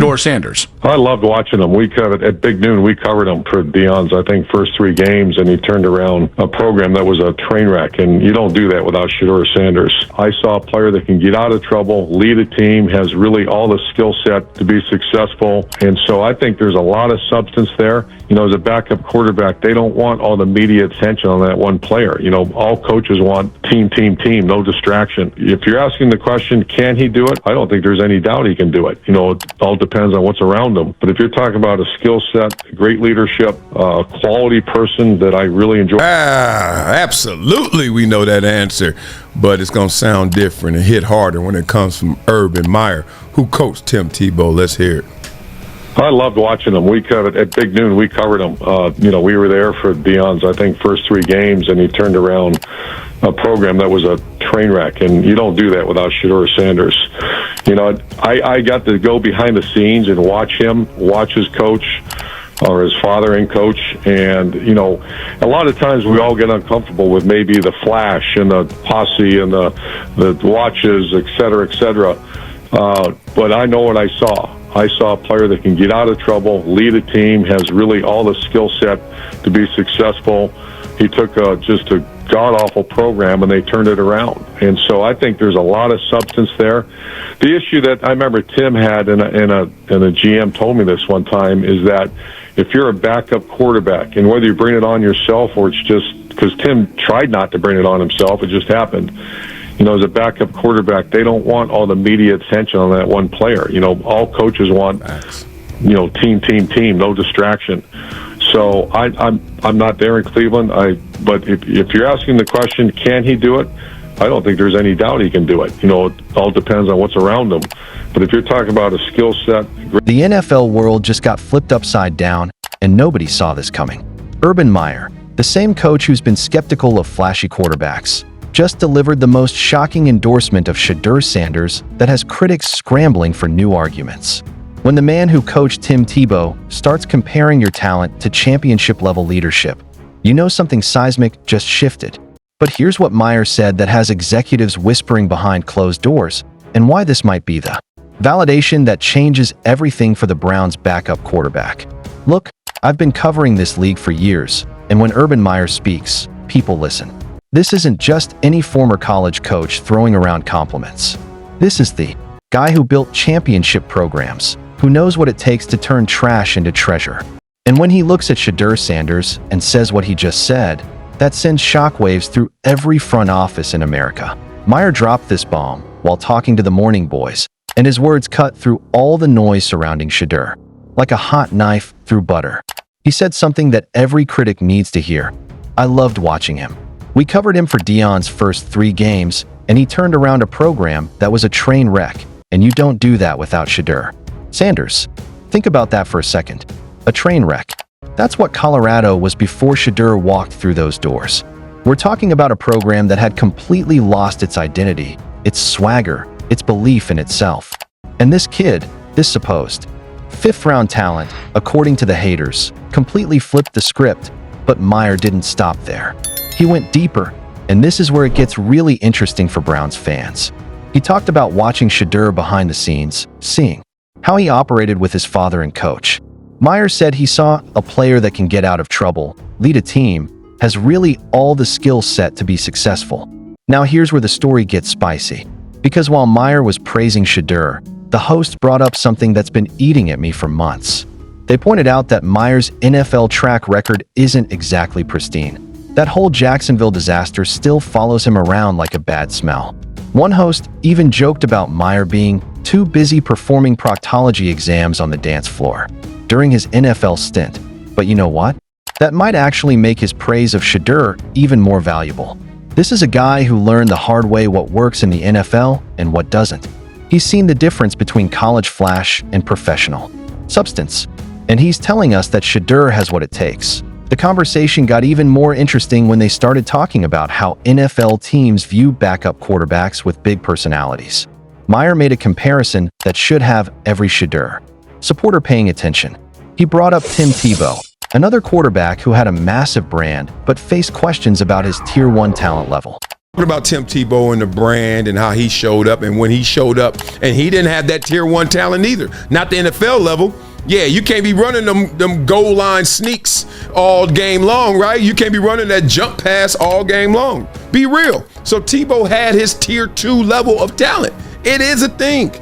Shedeur Sanders. I loved watching him. We covered at Big Noon. We covered him for Deion's, I think, first 3 games, and he turned around a program that was a train wreck. And you don't do that without Shedeur Sanders. I saw a player that can get out of trouble, lead a team, has really all the skill set to be successful. And so I think there's a lot of substance there. You know, as a backup quarterback, they don't want all the media attention on that one player. You know, all coaches want team, no distraction. If you're asking the question, can he do it? I don't think there's any doubt he can do it. You know, it all depends on what's around him. But if you're talking about a skill set, great leadership, a quality person that I really enjoy. Absolutely, we know that answer. But it's going to sound different and hit harder when it comes from Urban Meyer, who coached Tim Tebow. Let's hear it. I loved watching him. We covered at Big Noon. We covered him. You know, we were there for Deion's, I think, first 3 games, and he turned around a program that was a train wreck. And you don't do that without Shedeur Sanders. You know, I got to go behind the scenes and watch him, watch his coach or his father and coach. And, you know, a lot of times we all get uncomfortable with maybe the flash and the posse and the watches, et cetera, et cetera. But I know what I saw. I saw a player that can get out of trouble, lead a team, has really all the skill set to be successful. He took just a god-awful program and they turned it around. And so I think there's a lot of substance there. The issue that I remember Tim had, and a GM told me this one time, is that if you're a backup quarterback, and whether you bring it on yourself or it's just because Tim tried not to bring it on himself, it just happened. You know, as a backup quarterback, they don't want all the media attention on that one player. You know, all coaches want, you know, team, no distraction. So I'm not there in Cleveland. But if you're asking the question, can he do it? I don't think there's any doubt he can do it. You know, it all depends on what's around him. But if you're talking about a skill set, the NFL world just got flipped upside down, and nobody saw this coming. Urban Meyer, the same coach who's been skeptical of flashy quarterbacks, just delivered the most shocking endorsement of Shedeur Sanders that has critics scrambling for new arguments. When the man who coached Tim Tebow starts comparing your talent to championship-level leadership, you know something seismic just shifted. But here's what Meyer said that has executives whispering behind closed doors, and why this might be the validation that changes everything for the Browns' backup quarterback. Look, I've been covering this league for years, and when Urban Meyer speaks, people listen. This isn't just any former college coach throwing around compliments. This is the guy who built championship programs, who knows what it takes to turn trash into treasure. And when he looks at Shedeur Sanders and says what he just said, that sends shockwaves through every front office in America. Meyer dropped this bomb while talking to the morning boys, and his words cut through all the noise surrounding Shedeur, like a hot knife through butter. He said something that every critic needs to hear. I loved watching him. We covered him for Deion's first 3 games, and he turned around a program that was a train wreck, and you don't do that without Shedeur Sanders. Think about that for a second. A train wreck. That's what Colorado was before Shedeur walked through those doors. We're talking about a program that had completely lost its identity, its swagger, its belief in itself. And this kid, this supposed 5th-round talent, according to the haters, completely flipped the script, but Meyer didn't stop there. He went deeper, and this is where it gets really interesting for Browns fans. He talked about watching Shedeur behind the scenes, seeing how he operated with his father and coach. Meyer said he saw a player that can get out of trouble, lead a team, has really all the skill set to be successful. Now here's where the story gets spicy. Because while Meyer was praising Shedeur, the host brought up something that's been eating at me for months. They pointed out that Meyer's NFL track record isn't exactly pristine. That whole Jacksonville disaster still follows him around like a bad smell. One host even joked about Meyer being too busy performing proctology exams on the dance floor during his NFL stint. But you know what? That might actually make his praise of Shedeur even more valuable. This is a guy who learned the hard way what works in the NFL and what doesn't. He's seen the difference between college flash and professional substance, and he's telling us that Shedeur has what it takes. The conversation got even more interesting when they started talking about how NFL teams view backup quarterbacks with big personalities. Meyer made a comparison that should have every Shedeur supporter paying attention. He brought up Tim Tebow, another quarterback who had a massive brand but faced questions about his Tier 1 talent level. What about Tim Tebow and the brand and how he showed up, and when he showed up, and he didn't have that tier 1 talent either, not the NFL level. Yeah, you can't be running them goal line sneaks all game long, right? You can't be running that jump pass all game long. Be real. So Tebow had his tier 2 level of talent. It is a thing.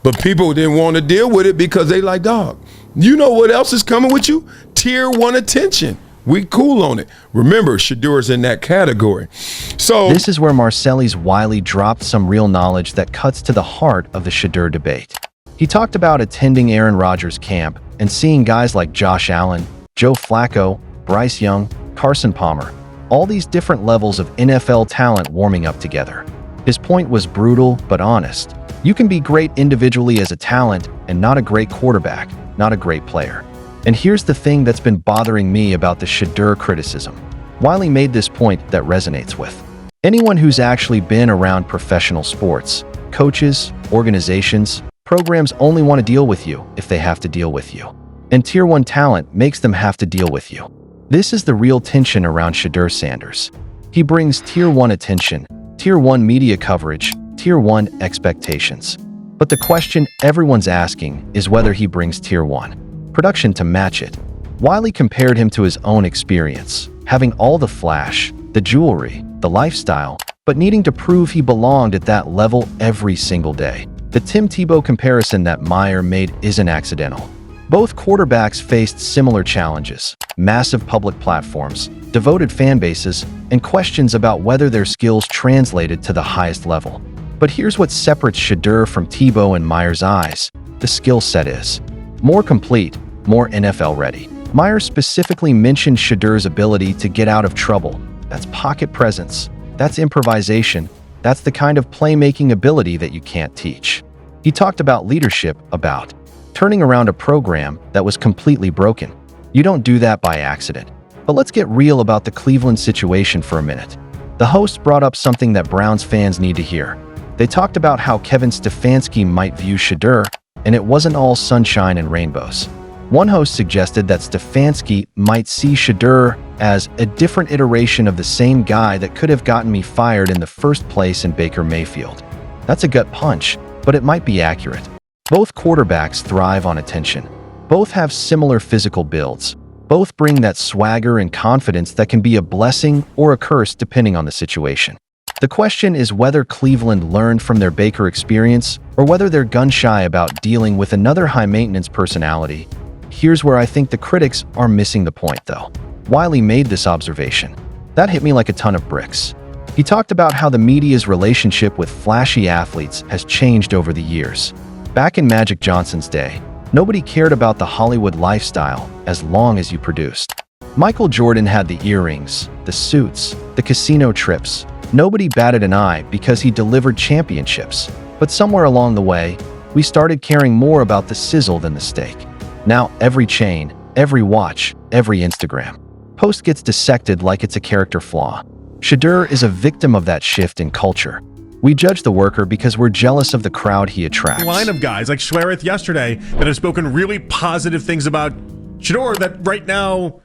But people didn't want to deal with it because they like, dog, you know what else is coming with you? Tier 1 attention. We cool on it. Remember, Shedeur's in that category. So this is where Marcelli's Wiley dropped some real knowledge that cuts to the heart of the Shedeur debate. He talked about attending Aaron Rodgers' camp and seeing guys like Josh Allen, Joe Flacco, Bryce Young, Carson Palmer, all these different levels of NFL talent warming up together. His point was brutal but honest. You can be great individually as a talent and not a great quarterback, not a great player. And here's the thing that's been bothering me about the Shedeur criticism. Wiley made this point that resonates with anyone who's actually been around professional sports. Coaches, organizations, programs only want to deal with you if they have to deal with you. And tier 1 talent makes them have to deal with you. This is the real tension around Shedeur Sanders. He brings tier 1 attention, tier 1 media coverage, tier 1 expectations. But the question everyone's asking is whether he brings tier 1 production to match it. Wiley compared him to his own experience, having all the flash, the jewelry, the lifestyle, but needing to prove he belonged at that level every single day. The Tim Tebow comparison that Meyer made isn't accidental. Both quarterbacks faced similar challenges: massive public platforms, devoted fan bases, and questions about whether their skills translated to the highest level. But here's what separates Shedeur from Tebow in Meyer's eyes: the skill set is more complete, more NFL ready. Meyer specifically mentioned Shedeur's ability to get out of trouble. That's pocket presence, that's improvisation, that's the kind of playmaking ability that you can't teach. He talked about leadership, about turning around a program that was completely broken. You don't do that by accident. But let's get real about the Cleveland situation for a minute. The host brought up something that Browns fans need to hear. They talked about how Kevin Stefanski might view Shedeur, and it wasn't all sunshine and rainbows. One host suggested that Stefanski might see Shedeur as a different iteration of the same guy that could have gotten me fired in the first place in Baker Mayfield. That's a gut punch, but it might be accurate. Both quarterbacks thrive on attention. Both have similar physical builds. Both bring that swagger and confidence that can be a blessing or a curse depending on the situation. The question is whether Cleveland learned from their Baker experience or whether they're gun-shy about dealing with another high-maintenance personality. Here's where I think the critics are missing the point, though. Wiley made this observation. That hit me like a ton of bricks. He talked about how the media's relationship with flashy athletes has changed over the years. Back in Magic Johnson's day, nobody cared about the Hollywood lifestyle as long as you produced. Michael Jordan had the earrings, the suits, the casino trips. Nobody batted an eye because he delivered championships. But somewhere along the way, we started caring more about the sizzle than the steak. Now every chain, every watch, every Instagram post gets dissected like it's a character flaw. Shedeur is a victim of that shift in culture. We judge the worker because we're jealous of the crowd he attracts. Line of guys like Schwereth yesterday that have spoken really positive things about Shedeur that right now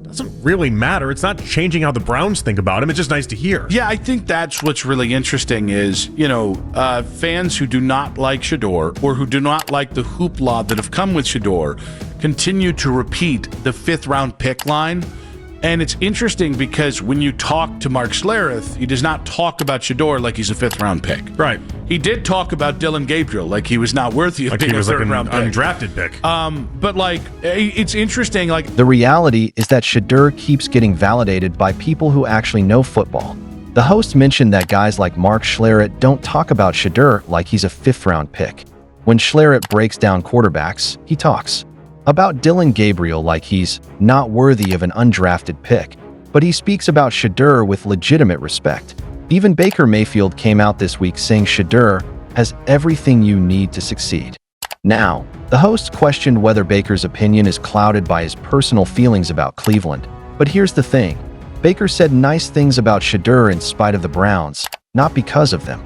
doesn't really matter. It's not changing how the Browns think about him. It's just nice to hear. Yeah, I think that's what's really interesting is, fans who do not like Shedeur or who do not like the hoopla that have come with Shedeur continue to repeat the 5th round pick line. And it's interesting because when you talk to Mark Schlereth, he does not talk about Shedeur like he's a 5th round pick. Right. He did talk about Dylan Gabriel like he was not worthy of being a 3rd round pick. Undrafted pick. But it's interesting. The reality is that Shedeur keeps getting validated by people who actually know football. The host mentioned that guys like Mark Schlereth don't talk about Shedeur like he's a 5th round pick. When Schlereth breaks down quarterbacks, he talks about Dylan Gabriel like he's not worthy of an undrafted pick, but he speaks about Shedeur with legitimate respect. Even Baker Mayfield came out this week saying Shedeur has everything you need to succeed. Now, the host questioned whether Baker's opinion is clouded by his personal feelings about Cleveland. But here's the thing. Baker said nice things about Shedeur in spite of the Browns, not because of them.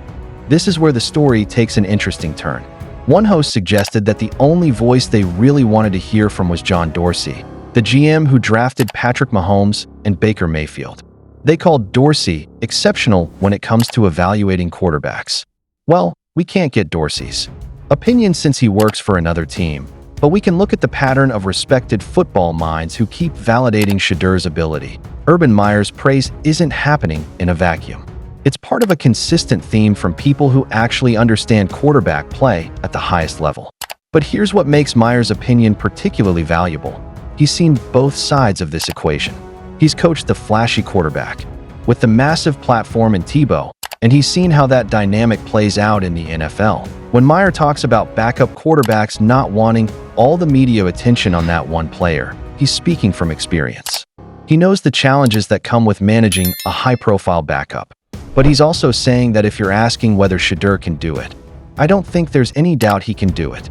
This is where the story takes an interesting turn. One host suggested that the only voice they really wanted to hear from was John Dorsey, the GM who drafted Patrick Mahomes and Baker Mayfield. They called Dorsey exceptional when it comes to evaluating quarterbacks. Well, we can't get Dorsey's opinion since he works for another team, but we can look at the pattern of respected football minds who keep validating Shedeur's ability. Urban Meyer's praise isn't happening in a vacuum. It's part of a consistent theme from people who actually understand quarterback play at the highest level. But here's what makes Meyer's opinion particularly valuable. He's seen both sides of this equation. He's coached the flashy quarterback with the massive platform in Tebow, and he's seen how that dynamic plays out in the NFL. When Meyer talks about backup quarterbacks not wanting all the media attention on that one player, he's speaking from experience. He knows the challenges that come with managing a high-profile backup, but he's also saying that if you're asking whether Shedeur can do it, I don't think there's any doubt he can do it.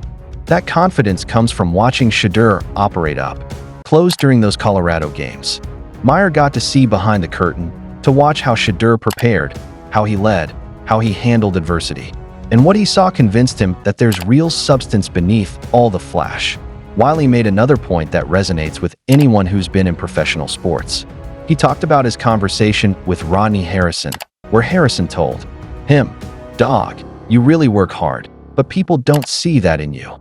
That confidence comes from watching Shedeur operate up close during those Colorado games. Meyer got to see behind the curtain, to watch how Shedeur prepared, how he led, how he handled adversity. And what he saw convinced him that there's real substance beneath all the flash. Wiley made another point that resonates with anyone who's been in professional sports. He talked about his conversation with Rodney Harrison, where Harrison told him, "Dog, you really work hard, but people don't see that in you."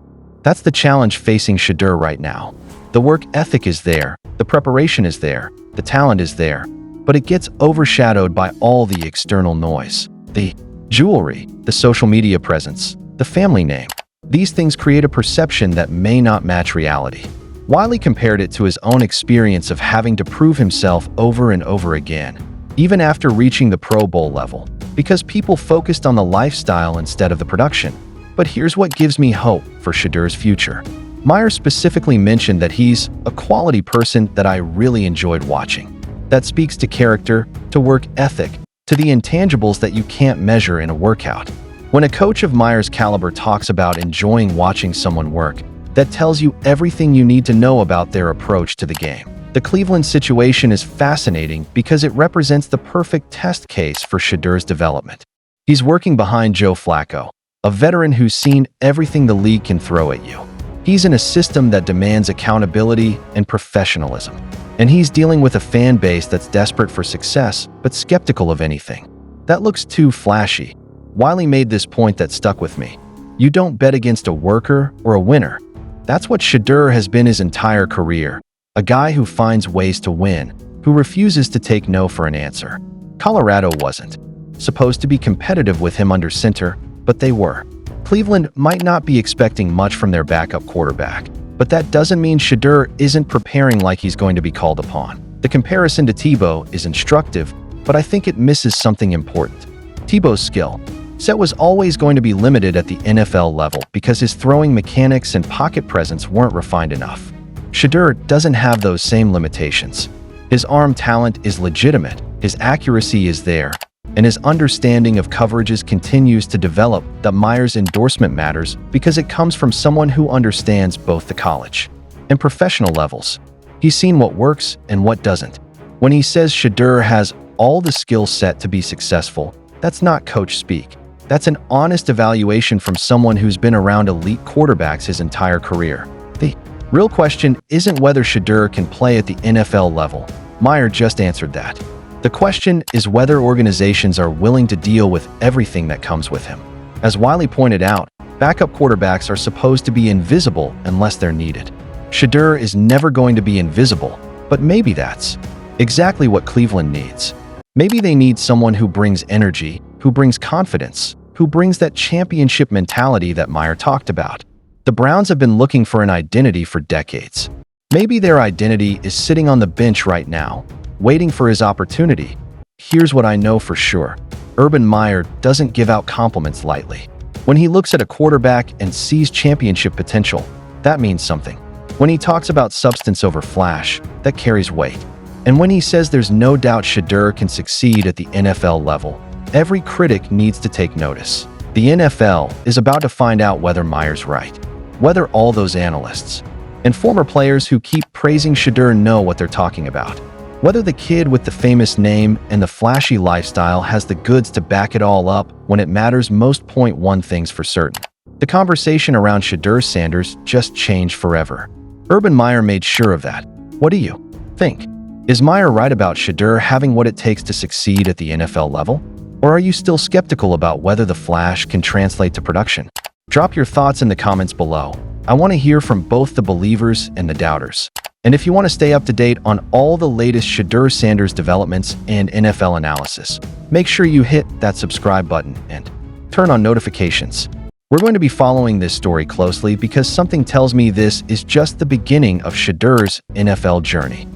That's the challenge facing Shedeur right now. The work ethic is there, the preparation is there, the talent is there, but it gets overshadowed by all the external noise. The jewelry, the social media presence, the family name. These things create a perception that may not match reality. Wiley compared it to his own experience of having to prove himself over and over again, even after reaching the Pro Bowl level, because people focused on the lifestyle instead of the production. But here's what gives me hope for Shedeur's future. Meyer specifically mentioned that he's a quality person that I really enjoyed watching. That speaks to character, to work ethic, to the intangibles that you can't measure in a workout. When a coach of Meyer's caliber talks about enjoying watching someone work, that tells you everything you need to know about their approach to the game. The Cleveland situation is fascinating because it represents the perfect test case for Shedeur's development. He's working behind Joe Flacco, a veteran who's seen everything the league can throw at you. He's in a system that demands accountability and professionalism. And he's dealing with a fan base that's desperate for success, but skeptical of anything. That looks too flashy. Wiley made this point that stuck with me. You don't bet against a worker or a winner. That's what Shedeur has been his entire career. A guy who finds ways to win, who refuses to take no for an answer. Colorado wasn't supposed to be competitive with him under center, but they were. Cleveland might not be expecting much from their backup quarterback, but that doesn't mean Shedeur isn't preparing like he's going to be called upon. The comparison to Tebow is instructive, but I think it misses something important. Tebow's skill set was always going to be limited at the NFL level because his throwing mechanics and pocket presence weren't refined enough. Shedeur doesn't have those same limitations. His arm talent is legitimate, his accuracy is there, and his understanding of coverages continues to develop. That Meyer's endorsement matters because it comes from someone who understands both the college and professional levels. He's seen what works and what doesn't. When he says Shedeur has all the skill set to be successful, that's not coach speak. That's an honest evaluation from someone who's been around elite quarterbacks his entire career. The real question isn't whether Shedeur can play at the NFL level. Meyer just answered that. The question is whether organizations are willing to deal with everything that comes with him. As Wiley pointed out, backup quarterbacks are supposed to be invisible unless they're needed. Shedeur is never going to be invisible, but maybe that's exactly what Cleveland needs. Maybe they need someone who brings energy, who brings confidence, who brings that championship mentality that Meyer talked about. The Browns have been looking for an identity for decades. Maybe their identity is sitting on the bench right now, waiting for his opportunity. Here's what I know for sure. Urban Meyer doesn't give out compliments lightly. When he looks at a quarterback and sees championship potential, that means something. When he talks about substance over flash, that carries weight. And when he says there's no doubt Shedeur can succeed at the NFL level, every critic needs to take notice. The NFL is about to find out whether Meyer's right, whether all those analysts and former players who keep praising Shedeur know what they're talking about. Whether the kid with the famous name and the flashy lifestyle has the goods to back it all up when it matters most. One thing's for certain. The conversation around Shedeur Sanders just changed forever. Urban Meyer made sure of that. What do you think? Is Meyer right about Shedeur having what it takes to succeed at the NFL level? Or are you still skeptical about whether the flash can translate to production? Drop your thoughts in the comments below. I want to hear from both the believers and the doubters. And if you want to stay up to date on all the latest Shedeur Sanders developments and NFL analysis, make sure you hit that subscribe button and turn on notifications. We're going to be following this story closely because something tells me this is just the beginning of Shedeur's NFL journey.